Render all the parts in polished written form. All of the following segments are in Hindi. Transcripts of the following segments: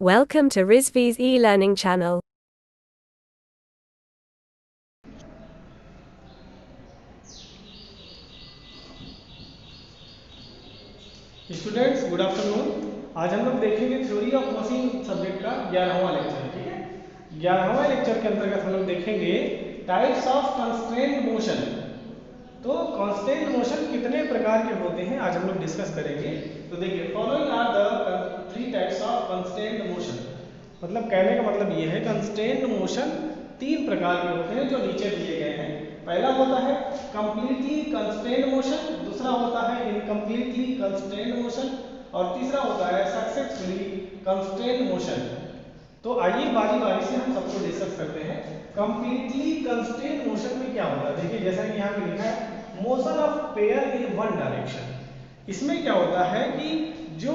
Welcome to Rizvi's e-learning channel. Students good afternoon. आज हम लोग देखेंगे थ्योरी ऑफ मशीन सब्जेक्ट का 11वां लेक्चर। ठीक है, 11वां लेक्चर के अंतर्गत हम लोग देखेंगे टाइप्स ऑफ कंस्ट्रेंट मोशन। तो कांस्टेंट मोशन कितने प्रकार के होते हैं आज हम लोग डिस्कस करेंगे। तो देखिए, following are the three types of constant motion. मतलब कहने का मतलब ये है कंस्टेंट मोशन तीन प्रकार के होते हैं जो नीचे दिए गए हैं। पहला होता है कंप्लीटली कंस्ट्रेंट मोशन, दूसरा होता है इनकम्प्लीटली कंस्ट्रेंट मोशन और तीसरा होता है सक्सेसफुली कंस्ट्रेंट मोशन। तो आइए बारी बारी से हम सबको डिस्कस करते हैं। कंप्लीटली कंस्ट्रेंट मोशन में क्या होता है, देखिए जैसा कि यहाँ पे लिखा है motion of pair in one direction. इसमें क्या होता है कि जो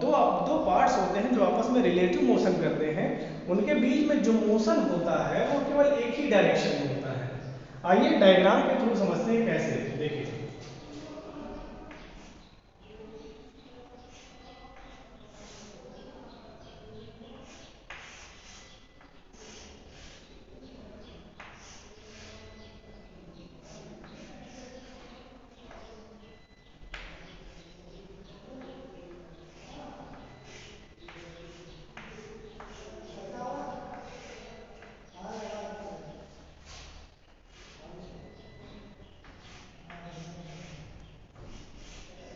दो दो पार्ट्स होते हैं जो आपस में रिलेटिव मोशन करते हैं, उनके बीच में जो मोशन होता है वो केवल एक ही डायरेक्शन में होता है। आइए डायग्राम के थ्रू समझते हैं कैसे। देखिए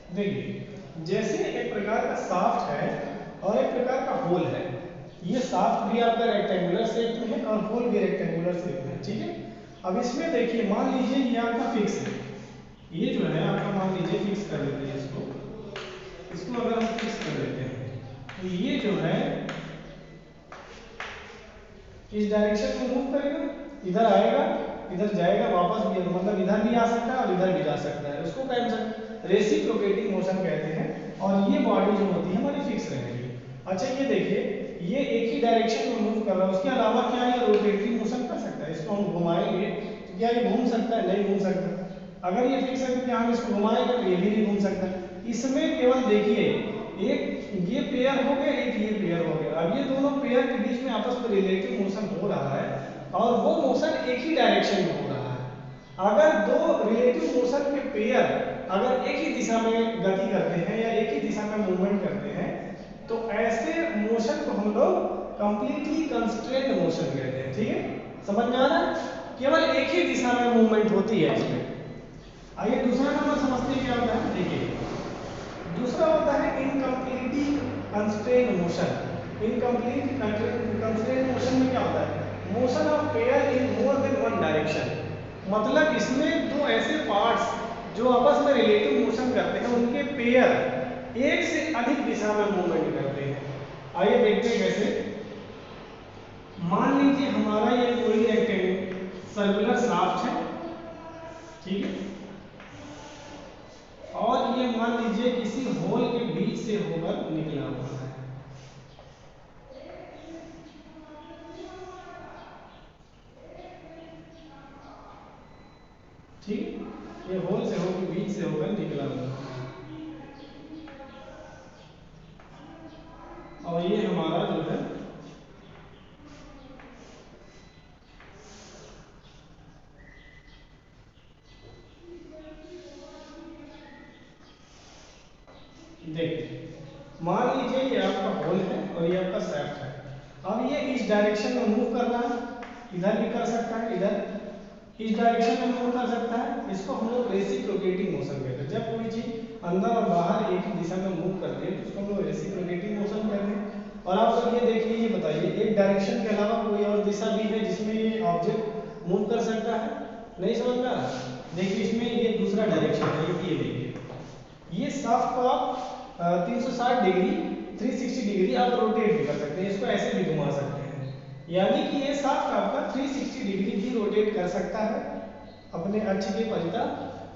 देखिए जैसे एक प्रकार का शाफ्ट है और एक प्रकार का होल है। ये शाफ्ट भी आपका रेक्टेंगुलर शेप में है और होल भी रेक्टेंगुलर शेप में है। ठीक है, अब इसमें देखिए मान लीजिए ये आपका फिक्स है, ये जो है आपका मान लीजिए फिक्स कर लेते हैं इसको। इसको अगर हम फिक्स कर लेते हैं तो ये जो है इस डायरेक्शन में मूव करेगा, इधर आएगा, इधर जाएगा, वापस भी मतलब इधर भी आ सकता है और इधर भी जा सकता है। उसको क्या रेसिप्रोकेटिंग मोशन कहते हैं। और ये बॉडी जो होती है हमारी फिक्स रहेगी। अच्छा ये देखिए, ये एक ही डायरेक्शन में मूव कर रहा है, उसके अलावा क्या ये रोटेटिंग मोशन कर सकता है? इसको हम घुमाएंगे तो क्या ये घूम सकता है? नहीं घूम सकता। अगर ये फिक्स है तो क्या हम इसको घुमाएंगे तो ये भी नहीं घूम सकता। इसमें केवल देखिए एक ये पेयर हो गया, एक ये पेयर हो गया। अब ये दोनों पेयर के बीच में आपस में रिलेटिव मोशन हो रहा है और वो मोशन एक ही डायरेक्शन में हो रहा है। अगर दो रिलेटिव मोशन के पेयर अगर एक ही दिशा में गति करते हैं या एक ही दिशा में मूवमेंट करते हैं तो ऐसे मोशन को हम लोग कंप्लीटली कंस्ट्रेंट मोशन कहते हैं। ठीक है, समझ में आ रहा है? केवल एक ही दिशा में मूवमेंट होती है इसमें। आइए दूसरा नंबर समझते हैं क्या होता है। देखिए दूसरा होता है incompletely constraint motion. Incomplete constraint motion में क्या होता है? Motion of pair in more than one direction. मतलब इसमें दो ऐसे पार्ट्स जो आपस में रिलेटिव मोशन करते हैं उनके पेयर एक से अधिक दिशा में मूवमेंट करते हैं। आइए देखते हैं कैसे। मान लीजिए हमारा ये कोई रेक्टेंगल सर्कुलर शाफ्ट है, ठीक है, और ये मान लीजिए किसी होल के बीच से होकर निकला हुआ है। ठीक है, ये होल से होकर बीच से होकर निकला हुआ है और ये हमारा जो है देखिए मान लीजिए ये आपका होल है और ये आपका शाफ्ट है। अब ये इस डायरेक्शन में मूव कर रहा है, इधर भी कर सकता है, इधर इस डायरेक्शन में मूव कर सकता है। इसको हम लोग रेसिप्रोकेटिंग मोशन कहते हैं। जब कोई चीज अंदर और बाहर एक ही दिशा में मूव करते हैं तो उसको हम लोग रेसिप्रोकेटिंग मोशन कहते हैं। और आप लोग ये देखिए, ये बताइए एक डायरेक्शन के अलावा कोई और दिशा भी है जिसमें ये ऑब्जेक्ट मूव कर सकता है? नहीं समझ में आ रहा? देखिए इसमें ये दूसरा डायरेक्शन है, ये देखिए ये शाफ्ट को आप 360 डिग्री 360 डिग्री आप रोटेट भी कर सकते हैं, इसको ऐसे भी घुमा सकते हैं। यानी कि ये शाफ्ट आपका 360 डिग्री भी रोटेट कर सकता है अपने अक्ष के परितः,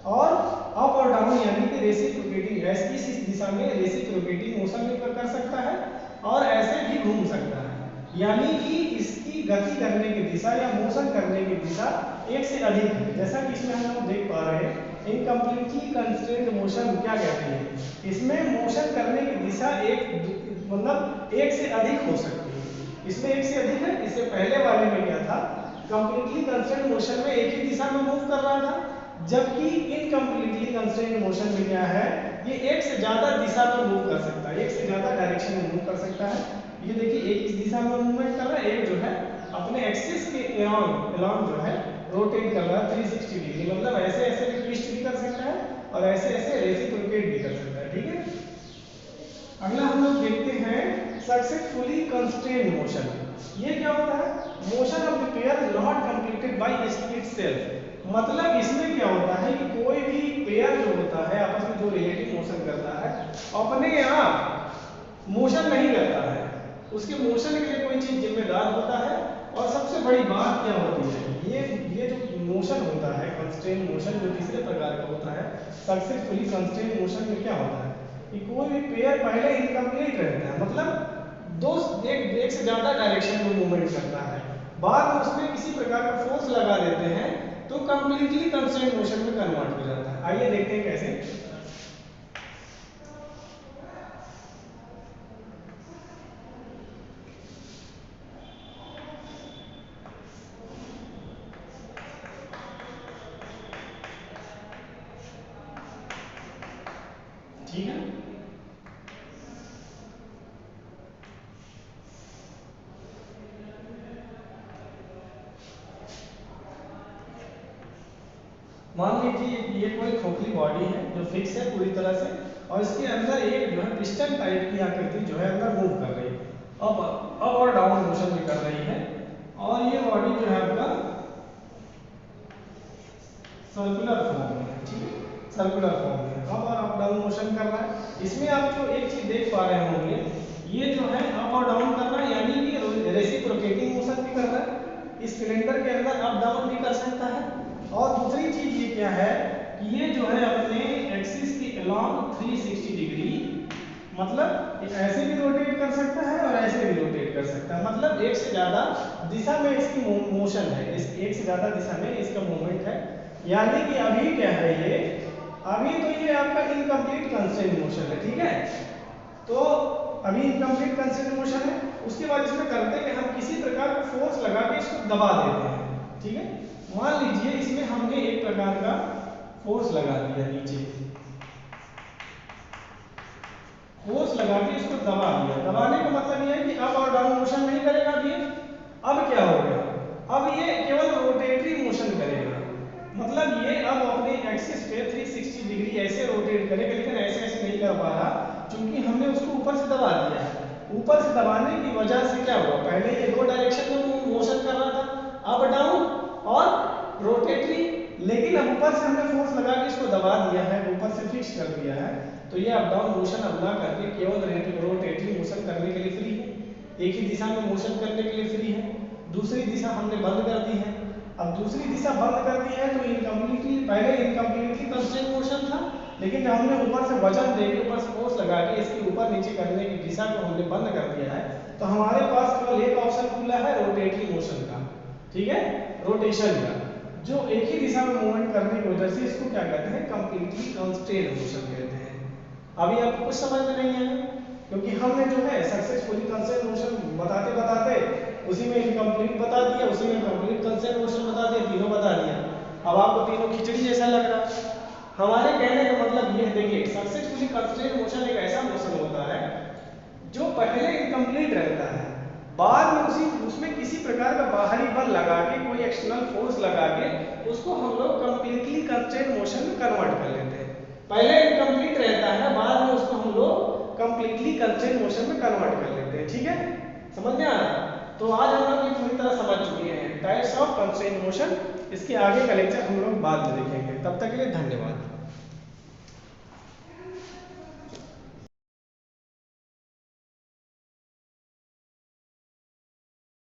और अप और डाउन यानी कि रेसिप्रोकेटिंग इस दिशा में रेसिप्रोकेटिंग मोशन भी कर सकता है और ऐसे भी घूम सकता है। यानी कि इसकी गति करने की दिशा या मोशन करने की दिशा एक से अधिक है। जैसा कि इसमें हम लोग देख पा रहे हैं इनकम्प्लीटली कंस्ट्रेंट मोशन क्या कहते हैं? इसमें मोशन करने की दिशा एक मतलब एक से अधिक हो सकती है। इसमें एक से अधिक है, इससे पहले वाले में क्या था, कंप्लीटली कंस्ट्रेंट मोशन में एक ही दिशा में मूव कर रहा था, जबकि इनकम्प्लीटली कंस्ट्रेंट मोशन में क्या है, ये एक से ज्यादा दिशा में मूव कर सकता है, एक से ज्यादा डायरेक्शन में मूव कर सकता है। ये देखिए एक इस दिशा में मूवमेंट कर रहा है, एक जो है अपने एक्सिस के अलोंग जो है रोटेट कर रहा है 360 डिग्री, मतलब ऐसे ऐसे भी ट्विस्ट भी कर सकता है और ऐसे ऐसे रेसिप्रोकेट भी कर सकता है। ठीक है, अगला हम लोग देखते हैं सक्सेसफुली कंस्ट्रेन्ड मोशन। ये क्या होता है, motion of the pair not completed by itself. मतलब इसमें क्या होता है कि कोई भी पेयर जो होता है आपस में जो रिलेटिव मोशन करता है अपने आप मोशन नहीं करता है, उसके मोशन के लिए कोई चीज जिम्मेदार होता है। और सबसे बड़ी बात क्या होती है, ये जो मोशन होता है कंस्ट्रेंट मोशन, जो तीसरे प्रकार का होता है, सक्सेसफुली कंस्ट्रेंट मोशन में क्या होता है कि कोई भी पेयर पहले इनकम्प्लीट रहता है, मतलब दो एक से ज्यादा डायरेक्शन में मूवमेंट करता है, बाद में उसमें किसी प्रकार का फोर्स लगा देते हैं तो कंप्लीटली कंस्ट्रेंट मोशन में कन्वर्ट हो जाता है। आइए देखते हैं कैसे। ठीक है, मान लीजिए ये कोई खोखली बॉडी है जो फिक्स है पूरी तरह से, और इसके अंदर एक जो है पिस्टन टाइप की आकृति जो है अंदर मूव कर रही है, अब और डाउन मोशन में कर रही है, और ये बॉडी जो है आपका सर्कुलर फॉर्म में है। ठीक है, सर्कुलर फॉर्म में अब और अप डाउन मोशन कर रहा है। इसमें आप जो एक चीज देख पा रहे होंगे, ये जो है अप और डाउन कर रहा है, यानी कि रेसिप्रोकेटिंग मोशन भी कर रहा है, इस सिलेंडर के अंदर अप डाउन भी कर सकता है। और दूसरी चीज ये क्या है कि ये जो है अपने एक्सिस के अलोंग 360 डिग्री, मतलब ऐसे भी रोटेट कर सकता है और ऐसे भी रोटेट कर सकता है, मतलब एक से ज्यादा दिशा में इसकी मोशन है, इस एक से ज्यादा दिशा में इसका मूवमेंट है। यानी कि अभी क्या है ये, अभी तो ये आपका इनकम्प्लीट कंस्ट्रेंट मोशन है। ठीक है, तो अभी इनकम्प्लीट कंस्ट्रेंट मोशन है, उसके बाद इसमें करते हैं कि हम किसी प्रकार का फोर्स लगा के इसको दबा देते हैं। ठीक है, मान लीजिए इसमें हमने एक प्रकार का फोर्स लगा दिया, नीचे फोर्स लगा के इसको दबा दिया। दबाने का मतलब यह है कि अप और डाउन मोशन नहीं करेगा अभी। अब क्या होगा, अब ये केवल रोटेटरी मोशन करेगा, मतलब ये अब अपने एक्सिस पे 360 डिग्री ऐसे रोटेट करेगा, लेकिन ऐसे ऐसे नहीं कर पा रहा क्योंकि हमने उसको ऊपर से दबा दिया है। ऊपर से दबाने की वजह से क्या हुआ, पहले ये दो डायरेक्शन में मोशन कर रहा था, अप डाउन और रोटेटरी, लेकिन अब ऊपर से हमने फोर्स लगा के इसको दबा दिया है, ऊपर से फिक्स कर दिया है, तो ये अप डाउन मोशन अब ना करके केवल रोटेटरी मोशन करने के लिए फ्री है, एक ही दिशा में मोशन करने के लिए फ्री है। दूसरी दिशा हमने बंद कर दी है। अब दूसरी दिशा बंद कर दी है तो इनकम्प्लीटली, पहले इनकम्प्लीटली कंस्ट्रेंट मोशन था, लेकिन जब हमने ऊपर से वजन देके ऊपर से फोर्स लगा के इसके ऊपर नीचे करने की दिशा को हमने बंद कर दिया है, तो हमारे पास केवल एक ऑप्शन खुला है रोटेटरी मोशन का। ठीक है, रोटेशन का, जो एक ही दिशा में मूवमेंट करने की वजह से इसको क्या कहते हैं, कंप्लीटली कंस्ट्रेंट मोशन कहते हैं। अभी आपको कुछ समझ में नहीं आया, क्योंकि हमने जो है सक्सेसफुली कंस्ट्रेंट मोशन बताते बताते उसी में इनकम्प्लीट बता दिया, उसी में कंप्लीट कंस्ट्रेंट मोशन बता दिया, तीनों बता दिया। अब आपको तीनों खिचड़ी जैसा लग रहा है। हमारे कहने का मतलब ये है, देखिए सक्सेसफुली कंस्ट्रेंट मोशन एक ऐसा मोशन होता है जो पहले इनकम्प्लीट रहता है, बाद में उसमें किसी प्रकार का बाहरी बल लगा के, कोई एक्सटर्नल फोर्स लगा के उसको हम लोग कंप्लीटली कंस्ट्रेंट मोशन में कन्वर्ट कर लेते हैं। पहले इनकम्प्लीट रहता है, बाद में उसको हम लोग कंप्लीटली कंस्ट्रेंट मोशन में कन्वर्ट कर लेते हैं। ठीक है, समझ में आ रहा है? तो आज हम लोग ये पूरी तरह समझ चुके हैं टाइप्स ऑफ कंस्ट्रेंट मोशन। इसके आगे का लेक्चर हम लोग बाद में देखेंगे, तब तक के लिए धन्यवाद।